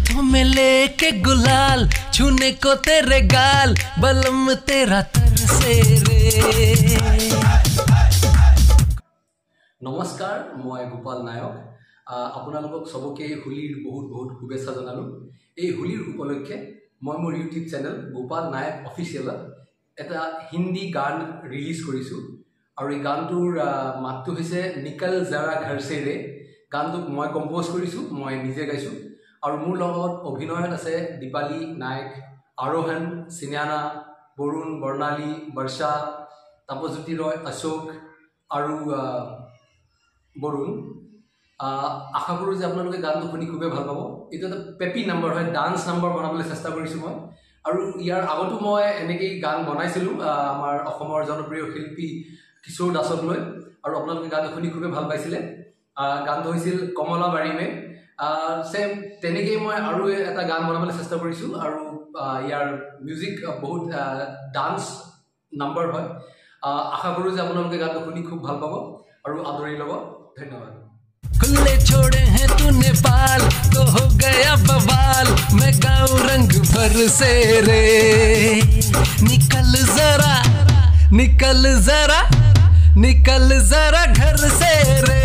हाथों में लेके गुलाल छूने को तेरे गाल बलम तेरा तरसे रे। नमस्कार, मैं गोपाल नायक आपनालोকক सबके होलीर बहुत बहुत शुभेच्छा जनालो। এই হোলিৰ উপলক্ষে মই মোৰ ইউটিউব চেনেল গোপাল নায়ক অফিচিয়েল এটা হিন্দী গান ৰিলিজ কৰিছো আৰু এই গানটোৰ মাতটো হৈছে নিকল জৰা ঘৰ সে ৰে। গানটো মই কম্পোজ কৰিছো, মই নিজে গাইছো আৰু মোৰ লগত অভিনয়ত আছে দীপালি নায়ক, আৰোহণ, সিনানা, বৰুণ, বৰ্ণালী, বৰ্ষা, তাপজ্যোতি ৰয়, অশোক আৰু বৰুণ। আশা কৰোঁ যে আপোনালোকে গানটো শুনি খুবেই ভাল পাব। এইটো এটা পেপি নাম্বাৰ হয়, ডান্স নাম্বাৰ বনাবলৈ চেষ্টা কৰিছোঁ মই। আৰু ইয়াৰ আগতো মই এনেকেই গান বনাইছিলোঁ আমাৰ অসমৰ জনপ্ৰিয় শিল্পী কিশোৰ দাসক লৈ, আৰু আপোনালোকে গানটো শুনি খুবেই ভাল পাইছিলে। গানটো হৈছিল কমলা বাৰীমে। চেম তেনেকেই মই আৰু এটা গান বনাবলৈ চেষ্টা কৰিছোঁ আৰু ইয়াৰ মিউজিক বহুত ডান্স নাম্বাৰ হয়। আশা কৰোঁ যে আপোনালোকে গানটো শুনি খুব ভাল পাব আৰু আদৰি ল'ব। ধন্যবাদ। खुले छोड़े हैं तूने बाल तो हो गया बवाल, मैं गाऊं रंग भर से रे। निकल जरा निकल जरा निकल जरा घर से रे।